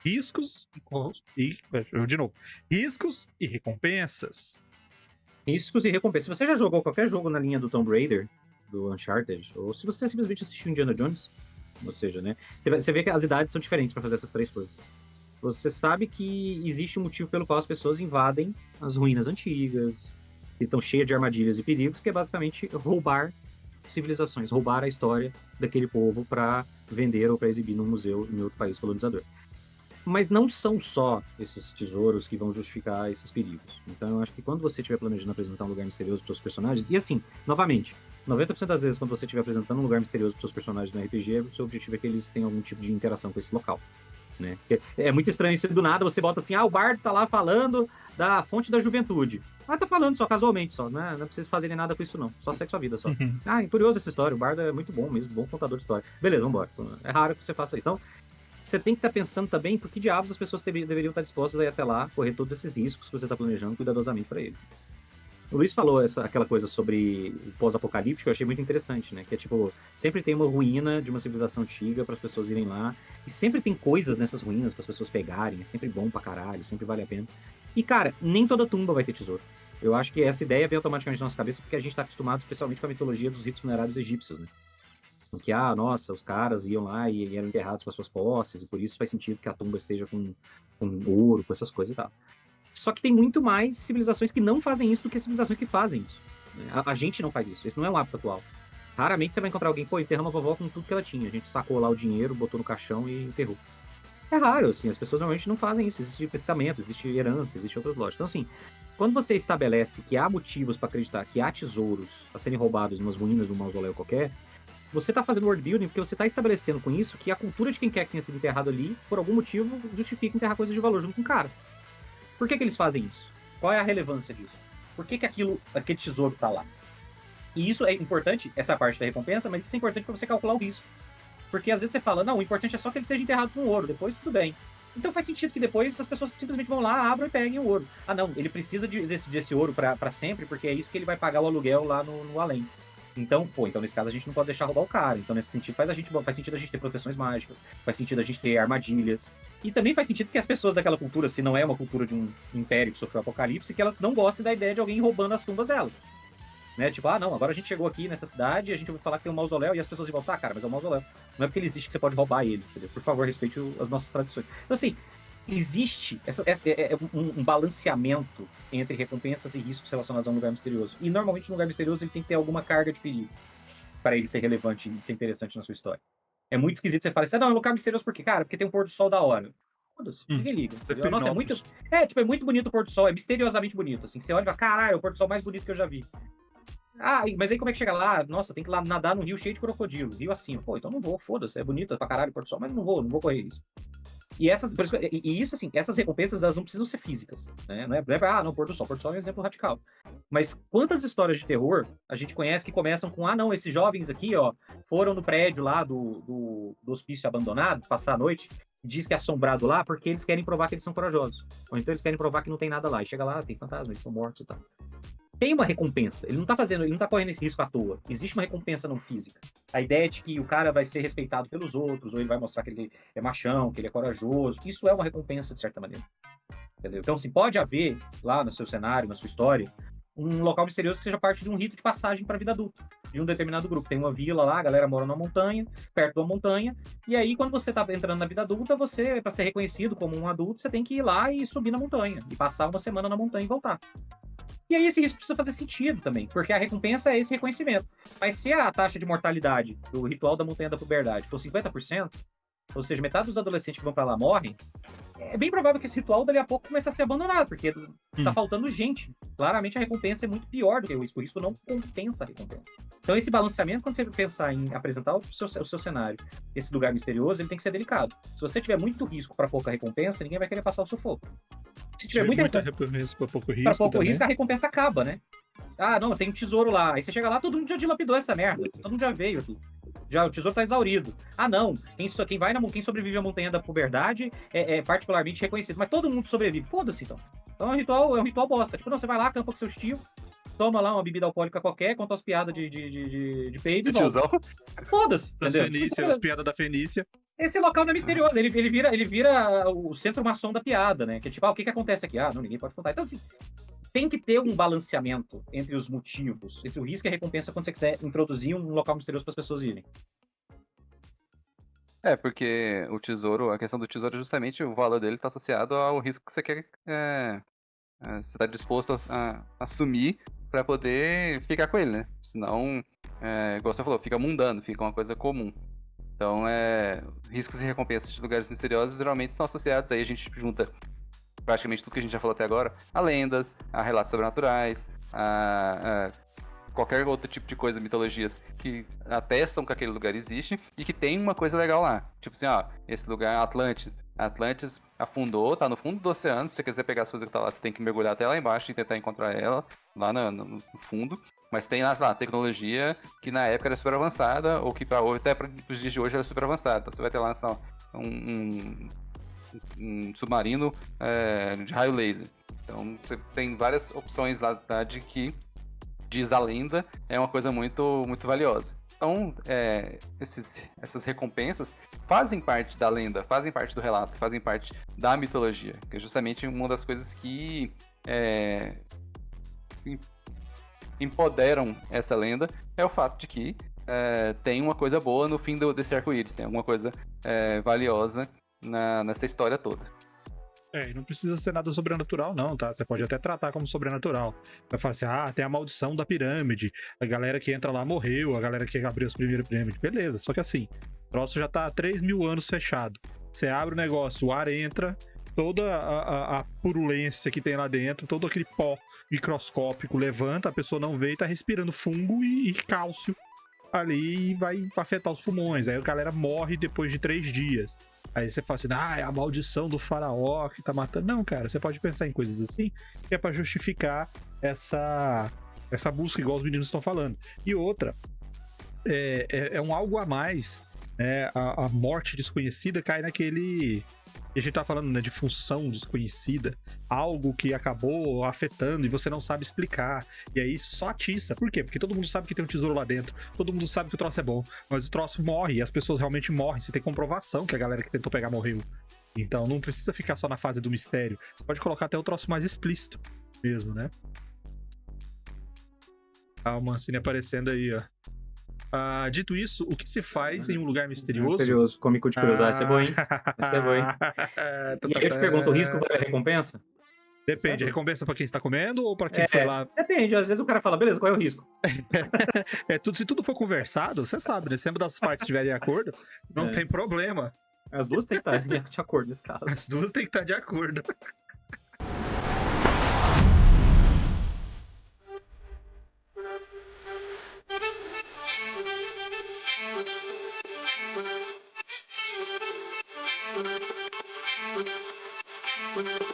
Riscos de novo, riscos e recompensas. Riscos e recompensas. Se você já jogou qualquer jogo na linha do Tomb Raider, do Uncharted, ou se você simplesmente assistiu Indiana Jones, ou seja, né, você vê que as idades são diferentes para fazer essas três coisas. Você sabe que existe um motivo pelo qual as pessoas invadem as ruínas antigas, que estão cheias de armadilhas e perigos, que é basicamente roubar civilizações, roubar a história daquele povo para vender ou para exibir num museu em outro país colonizador. Mas não são só esses tesouros que vão justificar esses perigos. Então eu acho que quando você estiver planejando apresentar um lugar misterioso para seus personagens, e assim, novamente, 90% das vezes quando você estiver apresentando um lugar misterioso para seus personagens no RPG, o seu objetivo é que eles tenham algum tipo de interação com esse local. Né? É muito estranho se do nada você bota assim, o bardo tá lá falando da fonte da juventude. Tá falando só casualmente, só, né? Não precisa fazer nada com isso não, só segue sua vida só. É curioso essa história, o bardo é muito bom mesmo, bom contador de história. Beleza, vambora. É raro que você faça isso. Então, você tem que estar pensando também por que diabos as pessoas deveriam estar dispostas a ir até lá, correr todos esses riscos que você está planejando cuidadosamente para eles. O Luiz falou aquela coisa sobre o pós-apocalíptico, eu achei muito interessante, né? Que é tipo, sempre tem uma ruína de uma civilização antiga para as pessoas irem lá, e sempre tem coisas nessas ruínas para as pessoas pegarem, é sempre bom pra caralho, sempre vale a pena. E cara, nem toda tumba vai ter tesouro. Eu acho que essa ideia vem automaticamente na nossa cabeça porque a gente está acostumado especialmente com a mitologia dos ritos funerários egípcios, né? Que, nossa, os caras iam lá e eram enterrados com as suas posses, e por isso faz sentido que a tumba esteja com ouro, com essas coisas e tal. Só que tem muito mais civilizações que não fazem isso do que civilizações que fazem isso. A gente não faz isso, esse não é um hábito atual. Raramente você vai encontrar alguém, enterramos a vovó com tudo que ela tinha. A gente sacou lá o dinheiro, botou no caixão e enterrou. É raro, assim, as pessoas normalmente não fazem isso. Existe testamento, existe herança, existe outras lojas. Então, assim, quando você estabelece que há motivos para acreditar que há tesouros a serem roubados em umas ruínas de um mausoléu qualquer, você está fazendo world building porque você está estabelecendo com isso que a cultura de quem quer que tenha sido enterrado ali, por algum motivo, justifica enterrar coisas de valor junto com o cara. Por que eles fazem isso? Qual é a relevância disso? Por que aquele tesouro está lá? E isso é importante, essa parte da recompensa, mas isso é importante para você calcular o risco. Porque às vezes você fala, não, o importante é só que ele seja enterrado com ouro, depois tudo bem. Então faz sentido que depois as pessoas simplesmente vão lá, abram e peguem o ouro. Não, ele precisa desse ouro para sempre, porque é isso que ele vai pagar o aluguel lá no além. Então, então nesse caso a gente não pode deixar roubar o cara. Então nesse sentido faz sentido a gente ter proteções mágicas, faz sentido a gente ter armadilhas. E também faz sentido que as pessoas daquela cultura, se não é uma cultura de um império que sofreu apocalipse, que elas não gostem da ideia de alguém roubando as tumbas delas. Né? Tipo, não, agora a gente chegou aqui nessa cidade e a gente ouviu falar que tem um mausoléu e as pessoas vão cara, mas é um mausoléu. Não é porque ele existe que você pode roubar ele, entendeu? Por favor, respeite as nossas tradições. Então, assim, existe um balanceamento entre recompensas e riscos relacionados a um lugar misterioso. E normalmente um lugar misterioso ele tem que ter alguma carga de perigo para ele ser relevante e ser interessante na sua história. É muito esquisito você falar assim, não, é um lugar misterioso por quê? Cara, porque tem um pôr do sol da hora. Foda-se, ninguém liga. Nossa, é muito bonito o pôr do sol, é misteriosamente bonito. Assim, você olha e fala, caralho, é o pôr do sol mais bonito que eu já vi. Mas aí como é que chega lá? Nossa, tem que lá nadar num rio cheio de crocodilo. Rio assim, então não vou, foda-se, é bonito pra caralho o pôr do sol, mas não vou correr isso. E isso, assim, essas recompensas, elas não precisam ser físicas, né? Não é pôr do sol é um exemplo radical. Mas quantas histórias de terror a gente conhece que começam com, não, esses jovens aqui, foram no prédio lá do hospício abandonado, passar a noite, diz que é assombrado lá porque eles querem provar que eles são corajosos. Ou então eles querem provar que não tem nada lá. E chega lá, tem fantasma, eles são mortos e tal. Tem uma recompensa. Ele não tá correndo esse risco à toa. Existe uma recompensa não física. A ideia de que o cara vai ser respeitado pelos outros, ou ele vai mostrar que ele é machão, que ele é corajoso. Isso é uma recompensa, de certa maneira. Entendeu? Então, assim, pode haver lá no seu cenário, na sua história, um local misterioso que seja parte de um rito de passagem para a vida adulta, de um determinado grupo. Tem uma vila lá, a galera mora numa montanha, perto de uma montanha, e aí quando você tá entrando na vida adulta, você, para ser reconhecido como um adulto, você tem que ir lá e subir na montanha, e passar uma semana na montanha e voltar. E aí esse risco precisa fazer sentido também, porque a recompensa é esse reconhecimento. Mas se a taxa de mortalidade do ritual da montanha da puberdade for 50%, ou seja, metade dos adolescentes que vão para lá morrem, é bem provável que esse ritual dali a pouco comece a ser abandonado, porque tá faltando gente. Claramente a recompensa é muito pior do que o risco. O risco não compensa a recompensa. Então esse balanceamento, quando você pensar em apresentar o seu cenário, esse lugar misterioso, ele tem que ser delicado. Se você tiver muito risco para pouca recompensa, ninguém vai querer passar o sufoco. Se tiver muita recompensa para pouco risco, pra pouco risco, a recompensa acaba, né? Não, tem um tesouro lá. Aí você chega lá, todo mundo já dilapidou essa merda. Todo mundo já veio aqui. Já o tesouro tá exaurido. Não, quem sobrevive à montanha da puberdade é particularmente reconhecido. Mas todo mundo sobrevive. Foda-se, então. Então é um ritual bosta. Tipo, não, você vai lá, acampa com seus tios, toma lá uma bebida alcoólica qualquer, conta as piadas de peido e De tiozão. volta. Foda-se, Das entendeu? Fenícia, as piadas da Fenícia. Esse local não é misterioso, ele vira o centro maçom da piada, né? Que é tipo, o que que acontece aqui? Não, ninguém pode contar. Então, assim, tem que ter um balanceamento entre os motivos, entre o risco e a recompensa quando você quiser introduzir um local misterioso para as pessoas irem. Porque o tesouro, a questão do tesouro é justamente o valor dele está associado ao risco que você quer. Você está disposto a assumir para poder ficar com ele, né? Senão, igual você falou, fica mundano, fica uma coisa comum. Então, riscos e recompensas de lugares misteriosos geralmente estão associados, aí a gente junta praticamente tudo que a gente já falou até agora, a lendas, a relatos sobrenaturais, a qualquer outro tipo de coisa, mitologias que atestam que aquele lugar existe e que tem uma coisa legal lá. Tipo assim, esse lugar é Atlantis. Atlantis afundou, tá no fundo do oceano. Se você quiser pegar as coisas que tá lá, você tem que mergulhar até lá embaixo e tentar encontrar ela lá no fundo. Mas tem lá, sei lá, tecnologia que na época era super avançada, ou que até para os dias de hoje era super avançada. Então você vai ter lá, sei lá, um submarino de raio laser. Então você tem várias opções lá de que, diz a lenda, é uma coisa muito, muito valiosa. Então, essas recompensas fazem parte da lenda, fazem parte do relato, fazem parte da mitologia, que é justamente uma das coisas que empoderam essa lenda, é o fato de que tem uma coisa boa no fim desse arco-íris, tem alguma coisa valiosa nessa história toda. E não precisa ser nada sobrenatural, não, tá? Você pode até tratar como sobrenatural. Vai falar assim, tem a maldição da pirâmide, a galera que entra lá morreu, a galera que abriu as primeiras pirâmides. Beleza, só que assim, o troço já tá há 3.000 anos fechado. Você abre o negócio, o ar entra, toda a purulência que tem lá dentro, todo aquele pó microscópico levanta, a pessoa não vê e tá respirando fungo e cálcio ali e vai afetar os pulmões. Aí a galera morre depois de 3 dias. Aí você fala assim, é a maldição do faraó que tá matando. Não, cara, você pode pensar em coisas assim que é pra justificar essa busca, igual os meninos estão falando. E outra, é um algo a mais, né? A morte desconhecida cai naquele... E a gente tá falando, né, de função desconhecida, algo que acabou afetando e você não sabe explicar. E aí isso só atiça. Por quê? Porque todo mundo sabe que tem um tesouro lá dentro, todo mundo sabe que o troço é bom, mas o troço morre e as pessoas realmente morrem. Você tem comprovação que a galera que tentou pegar morreu. Então não precisa ficar só na fase do mistério. Você pode colocar até o troço mais explícito mesmo, né? O Mancini aparecendo aí, ó. Dito isso, o que se faz em um lugar misterioso? Misterioso, cômico de curiosidade, esse é bom, hein? Esse é bom, hein? E aí eu te pergunto, o risco vale a recompensa? Depende, recompensa pra quem está comendo ou pra quem foi lá? Depende, às vezes o cara fala, beleza, qual é o risco? Se tudo for conversado, você sabe, né? Se ambas das partes estiverem de acordo, não tem problema. As duas têm que estar de acordo nesse caso. As duas têm que estar de acordo. Thank you.